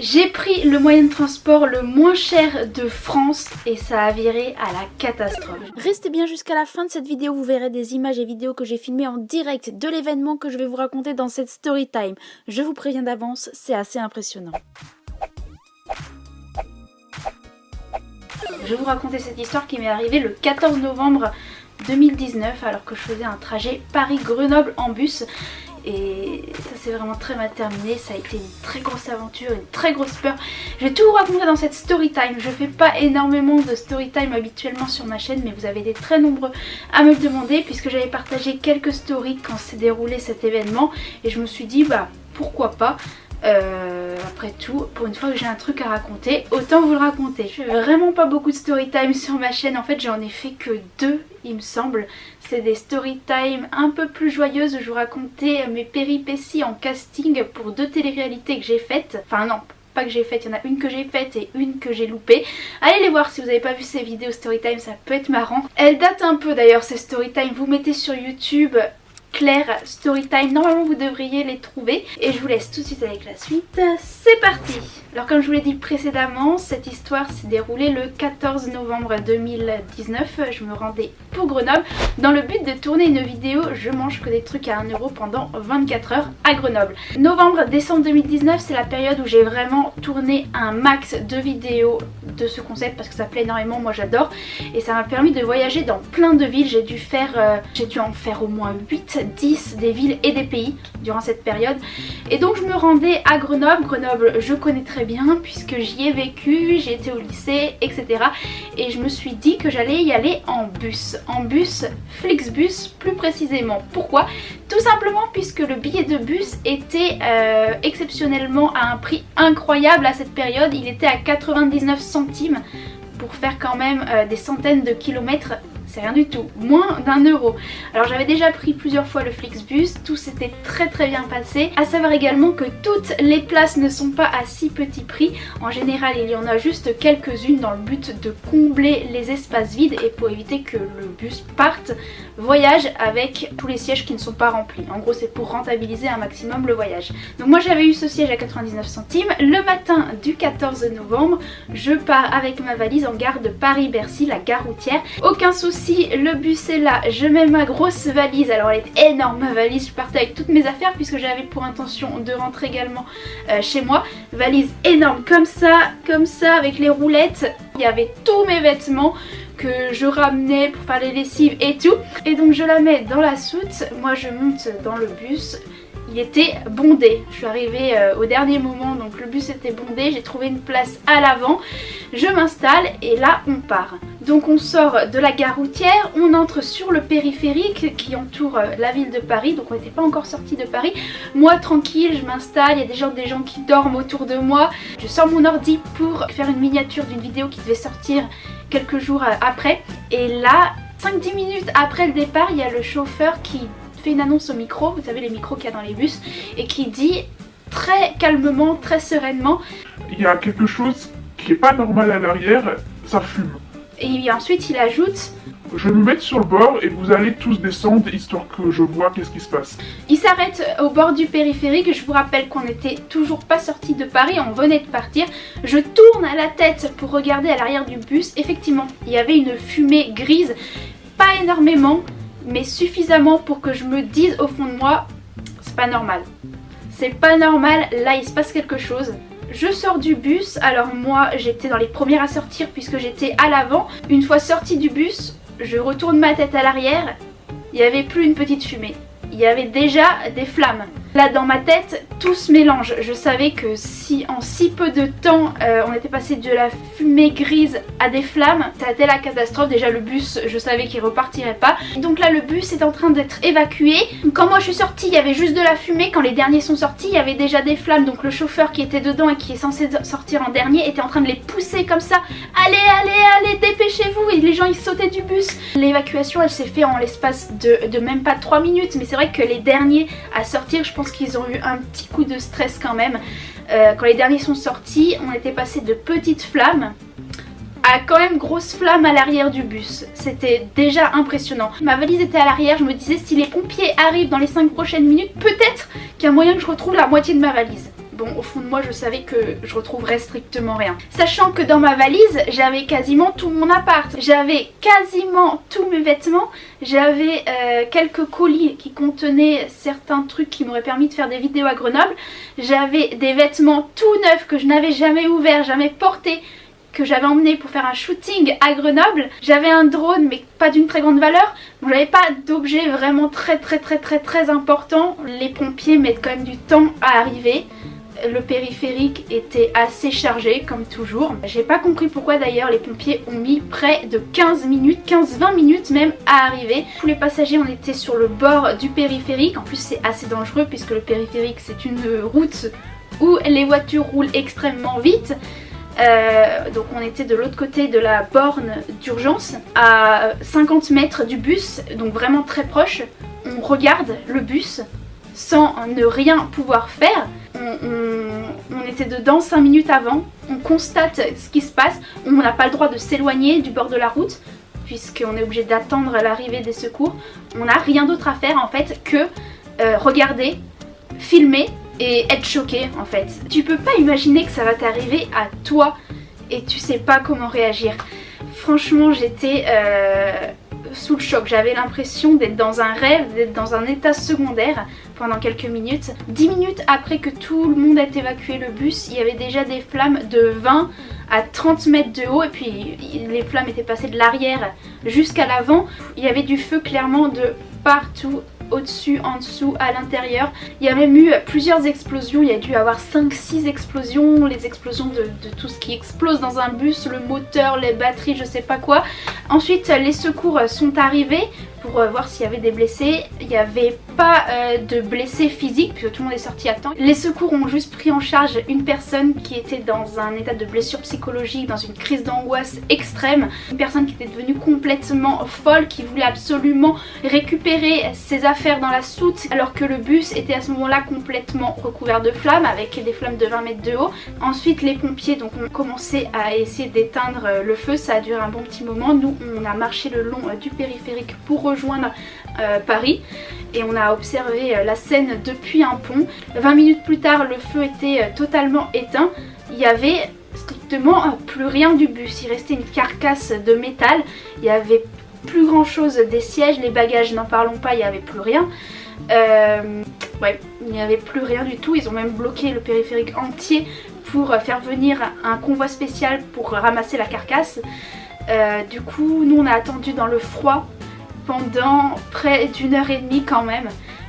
J'ai pris le moyen de transport le moins cher de France et ça a viré à la catastrophe. Restez bien jusqu'à la fin de cette vidéo, vous verrez des images et vidéos que j'ai filmées en direct de l'événement que je vais vous raconter dans cette story time. Je vous préviens d'avance, c'est assez impressionnant. Je vais vous raconter cette histoire qui m'est arrivée le 14 novembre 2019 alors que je faisais un trajet Paris-Grenoble en bus. Et ça s'est vraiment très mal terminé, ça a été une très grosse aventure, une très grosse peur. Je vais tout vous raconter dans cette story time. Je fais pas énormément de story time habituellement sur ma chaîne, mais vous avez été très nombreux à me le demander puisque j'avais partagé quelques stories quand s'est déroulé cet événement. Et je me suis dit bah pourquoi pas. Après tout, pour une fois que j'ai un truc à raconter, autant vous le raconter. Je fais vraiment pas beaucoup de story time sur ma chaîne, en fait j'en ai fait que 2 il me semble. C'est des story time un peu plus joyeuses où je vous racontais mes péripéties en casting pour 2 téléréalités que j'ai faites. Enfin non, pas que j'ai faites, il y en a une que j'ai faite et une que j'ai loupée. Allez les voir si vous n'avez pas vu ces vidéos storytime, ça peut être marrant. Elles datent un peu d'ailleurs ces storytime, vous mettez sur YouTube Claire Storytime, normalement vous devriez les trouver. Et je vous laisse tout de suite avec la suite, c'est parti. Alors comme je vous l'ai dit précédemment, cette histoire s'est déroulée le 14 novembre 2019. Je me rendais pour Grenoble dans le but de tourner une vidéo Je mange que des trucs à 1 € pendant 24 heures à Grenoble. Novembre-décembre 2019, c'est la période où j'ai vraiment tourné un max de vidéos de ce concept parce que ça plaît énormément, moi j'adore. Et ça m'a permis de voyager dans plein de villes. J'ai dû en faire au moins 8-10 des villes et des pays durant cette période. Et donc je me rendais à Grenoble. Grenoble je connais très bien puisque j'y ai vécu, j'ai été au lycée, etc. Et je me suis dit que j'allais y aller en bus. En bus, Flixbus plus précisément. Pourquoi? Tout simplement puisque le billet de bus était exceptionnellement à un prix incroyable à cette période. Il était à 99 centimes pour faire quand même des centaines de kilomètres. C'est rien du tout, moins d'1 €. Alors j'avais déjà pris plusieurs fois le Flixbus, tout s'était très bien passé. À savoir également que toutes les places ne sont pas à si petit prix. En général il y en a juste quelques-unes dans le but de combler les espaces vides et pour éviter que le bus parte, voyage avec tous les sièges qui ne sont pas remplis. En gros c'est pour rentabiliser un maximum le voyage. Donc moi j'avais eu ce siège à 99 centimes. Le matin du 14 novembre, je pars avec ma valise en gare de Paris-Bercy, la gare routière. Aucun souci. Le bus est là, je mets ma grosse valise, alors elle est énorme ma valise, je partais avec toutes mes affaires puisque j'avais pour intention de rentrer également chez moi. Valise énorme comme ça avec les roulettes, il y avait tous mes vêtements que je ramenais pour faire les lessives et tout. Et donc je la mets dans la soute, moi je monte dans le bus. Il était bondé, je suis arrivée au dernier moment donc le bus était bondé, j'ai trouvé une place à l'avant, je m'installe et là on part. Donc on sort de la gare routière, on entre sur le périphérique qui entoure la ville de Paris, donc on n'était pas encore sorti de Paris. Moi tranquille, je m'installe, il y a des gens qui dorment autour de moi. Je sors mon ordi pour faire une miniature d'une vidéo qui devait sortir quelques jours après. Et là, 5-10 minutes après le départ, il y a le chauffeur qui fait une annonce au micro, vous savez les micros qu'il y a dans les bus, et qui dit très calmement, très sereinement: il y a quelque chose qui est pas normal à l'arrière, ça fume. Et ensuite il ajoute: je vais me mettre sur le bord et vous allez tous descendre histoire que je vois qu'est-ce qui se passe. Il s'arrête au bord du périphérique, je vous rappelle qu'on n'était toujours pas sorti de Paris, on venait de partir. Je tourne la tête pour regarder à l'arrière du bus, effectivement il y avait une fumée grise, pas énormément, mais suffisamment pour que je me dise au fond de moi, c'est pas normal. C'est pas normal, là il se passe quelque chose. Je sors du bus, alors moi j'étais dans les premières à sortir puisque j'étais à l'avant. Une fois sortie du bus, je retourne ma tête à l'arrière, il n'y avait plus une petite fumée. Il y avait déjà des flammes. Là dans ma tête, tout se mélange. Je savais que si en si peu de temps on était passé de la fumée grise à des flammes, ça a été la catastrophe. Déjà le bus, je savais qu'il repartirait pas. Donc là le bus est en train d'être évacué. Quand moi je suis sortie, il y avait juste de la fumée. Quand les derniers sont sortis, il y avait déjà des flammes. Donc le chauffeur qui était dedans et qui est censé sortir en dernier était en train de les pousser comme ça. Allez, dépêchez-vous. Et les gens ils sautaient du bus. L'évacuation elle s'est faite en l'espace de même pas 3 minutes. Mais c'est vrai que les derniers à sortir, je pense qu'ils ont eu un petit coup de stress quand même. Quand les derniers sont sortis, on était passé de petites flammes à quand même grosses flammes à l'arrière du bus. C'était déjà impressionnant. Ma valise était à l'arrière, je me disais si les pompiers arrivent dans les 5 prochaines minutes, peut-être qu'il y a moyen que je retrouve la moitié de ma valise. bon, au fond de moi, je savais que je retrouverais strictement rien. Sachant que dans ma valise, j'avais quasiment tout mon appart. J'avais quasiment tous mes vêtements. J'avais quelques colis qui contenaient certains trucs qui m'auraient permis de faire des vidéos à Grenoble. J'avais des vêtements tout neufs que je n'avais jamais ouverts, jamais portés, que j'avais emmené pour faire un shooting à Grenoble. J'avais un drone mais pas d'une très grande valeur. Bon, j'avais pas d'objets vraiment très importants. Les pompiers mettent quand même du temps à arriver. Le périphérique était assez chargé comme toujours. J'ai pas compris pourquoi d'ailleurs les pompiers ont mis près de 15 minutes, 15-20 minutes même à arriver. Tous les passagers on était sur le bord du périphérique. En plus c'est assez dangereux puisque le périphérique c'est une route où les voitures roulent extrêmement vite. Donc on était de l'autre côté de la borne d'urgence à 50 mètres du bus, donc vraiment très proche. On regarde le bus sans ne rien pouvoir faire. On était dedans 5 minutes avant, on constate ce qui se passe, on n'a pas le droit de s'éloigner du bord de la route puisqu'on est obligé d'attendre l'arrivée des secours. On n'a rien d'autre à faire en fait que regarder, filmer et être choqué en fait. Tu peux pas imaginer que ça va t'arriver à toi et tu sais pas comment réagir. Franchement j'étais sous le choc, j'avais l'impression d'être dans un rêve, d'être dans un état secondaire pendant quelques minutes. 10 minutes après que tout le monde ait évacué le bus, il y avait déjà des flammes de 20 à 30 mètres de haut et puis les flammes étaient passées de l'arrière jusqu'à l'avant. Il y avait du feu clairement de partout, au-dessus, en dessous, à l'intérieur. Il y a même eu plusieurs explosions, il y a dû y avoir 5-6 explosions, les explosions de tout ce qui explose dans un bus, le moteur, les batteries, je sais pas quoi. Ensuite les secours sont arrivés pour voir s'il y avait des blessés. Il n'y avait pas de blessés physiques puisque tout le monde est sorti à temps. Les secours ont juste pris en charge une personne qui était dans un état de blessure psychologique, dans une crise d'angoisse extrême. Une personne qui était devenue complètement folle, qui voulait absolument récupérer ses affaires dans la soute alors que le bus était à ce moment-là complètement recouvert de flammes avec des flammes de 20 mètres de haut. Ensuite les pompiers donc ont commencé à essayer d'éteindre le feu, ça a duré un bon petit moment. Nous on a marché le long du périphérique pour rejoindre Paris et on a observé la scène depuis un pont. 20 minutes plus tard le feu était totalement éteint, il y avait strictement plus rien du bus, il restait une carcasse de métal, il y avait plus grand chose des sièges, les bagages n'en parlons pas, il n'y avait plus rien. Ouais, il n'y avait plus rien du tout, ils ont même bloqué le périphérique entier pour faire venir un convoi spécial pour ramasser la carcasse. Du coup nous on a attendu dans le froid pendant près d'une heure et demie quand même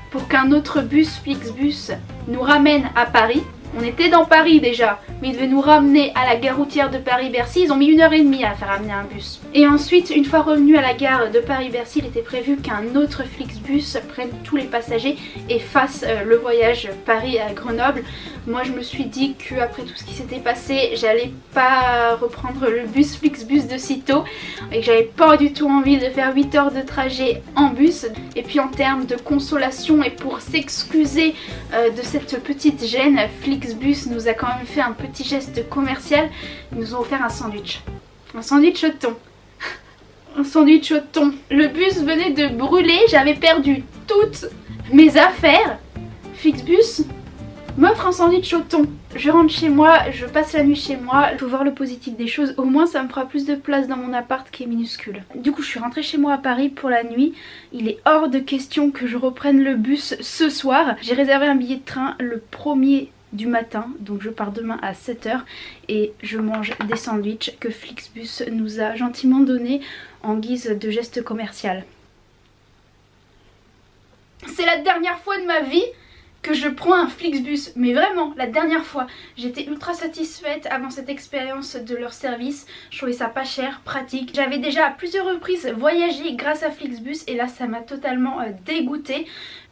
pour qu'un autre bus, Flixbus, nous ramène à Paris. On était dans Paris déjà, mais ils devaient nous ramener à la gare routière de Paris-Bercy. Ils ont mis 1h30 à faire amener un bus. Et ensuite, une fois revenu à la gare de Paris-Bercy, il était prévu qu'un autre Flixbus prenne tous les passagers et fasse le voyage Paris à Grenoble. Moi, je me suis dit qu'après tout ce qui s'était passé, j'allais pas reprendre le bus Flixbus de sitôt et que j'avais pas du tout envie de faire 8 heures de trajet en bus. Et puis en termes de consolation et pour s'excuser de cette petite gêne, Flixbus nous a quand même fait un petit geste commercial. Ils nous ont offert un sandwich. Un sandwich au thon. Un sandwich au thon. Le bus venait de brûler, j'avais perdu toutes mes affaires. Flixbus m'offre un sandwich au thon. Je rentre chez moi, je passe la nuit chez moi. Il faut voir le positif des choses. Au moins ça me fera plus de place dans mon appart qui est minuscule. Du coup je suis rentrée chez moi à Paris pour la nuit. Il est hors de question que je reprenne le bus ce soir. J'ai réservé un billet de train le 1er du matin, donc je pars demain à 7 h et je mange des sandwichs que Flixbus nous a gentiment donnés en guise de geste commercial. C'est la dernière fois de ma vie que je prends un Flixbus, mais vraiment la dernière fois. J'étais ultra satisfaite avant cette expérience de leur service, je trouvais ça pas cher, pratique. J'avais déjà à plusieurs reprises voyagé grâce à Flixbus et là ça m'a totalement dégoûtée.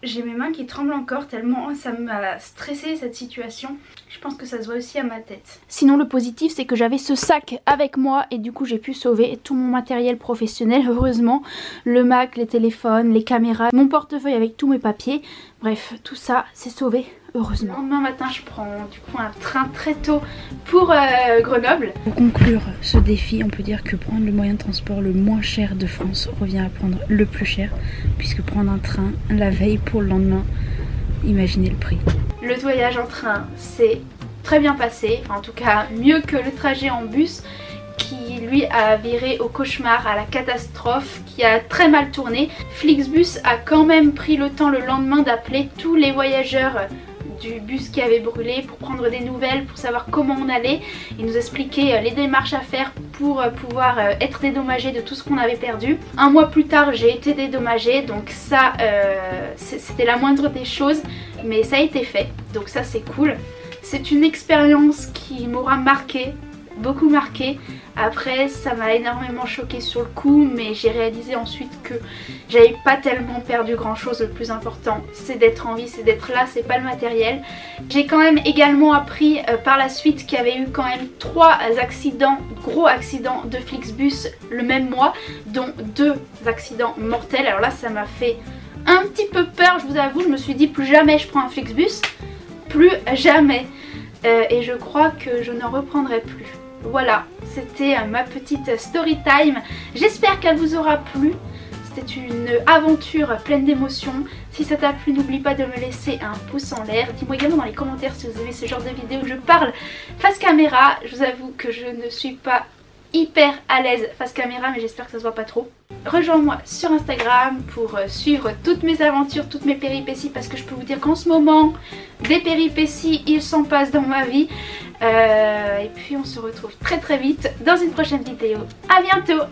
J'ai mes mains qui tremblent encore tellement ça m'a stressée cette situation. Je pense que ça se voit aussi à ma tête. Sinon le positif c'est que j'avais ce sac avec moi et du coup j'ai pu sauver tout mon matériel professionnel heureusement. Le Mac, les téléphones, les caméras, mon portefeuille avec tous mes papiers. Bref tout ça c'est sauvé heureusement. Le lendemain matin je prends du coup un train très tôt pour Grenoble. Pour conclure ce défi on peut dire que prendre le moyen de transport le moins cher de France revient à prendre le plus cher. Puisque prendre un train la veille pour le lendemain, imaginez le prix. Le voyage en train s'est très bien passé, en tout cas mieux que le trajet en bus qui lui a viré au cauchemar, à la catastrophe, qui a très mal tourné. Flixbus a quand même pris le temps le lendemain d'appeler tous les voyageurs du bus qui avait brûlé pour prendre des nouvelles, pour savoir comment on allait. Il nous expliquait les démarches à faire pour pouvoir être dédommagé de tout ce qu'on avait perdu. Un mois plus tard, j'ai été dédommagée, donc ça c'était la moindre des choses, mais ça a été fait, donc ça c'est cool. C'est une expérience qui m'aura marqué, beaucoup marqué. Après ça m'a énormément choqué sur le coup, mais j'ai réalisé ensuite que j'avais pas tellement perdu grand chose. Le plus important c'est d'être en vie, c'est d'être là, c'est pas le matériel. J'ai quand même également appris par la suite qu'il y avait eu quand même 3 accidents, gros accidents de Flixbus le même mois, dont 2 accidents mortels. Alors là ça m'a fait un petit peu peur, je vous avoue. Je me suis dit plus jamais je prends un Flixbus, plus jamais, et je crois que je n'en reprendrai plus. Voilà, c'était ma petite story time. J'espère qu'elle vous aura plu. C'était une aventure pleine d'émotions. Si ça t'a plu, n'oublie pas de me laisser un pouce en l'air. Dis-moi également dans les commentaires si vous aimez ce genre de vidéo où je parle face caméra. Je vous avoue que je ne suis pas hyper à l'aise face caméra, mais j'espère que ça se voit pas trop. Rejoins-moi sur Instagram pour suivre toutes mes aventures, toutes mes péripéties, parce que je peux vous dire qu'en ce moment, des péripéties, il s'en passe dans ma vie. Et puis on se retrouve très vite dans une prochaine vidéo. À bientôt!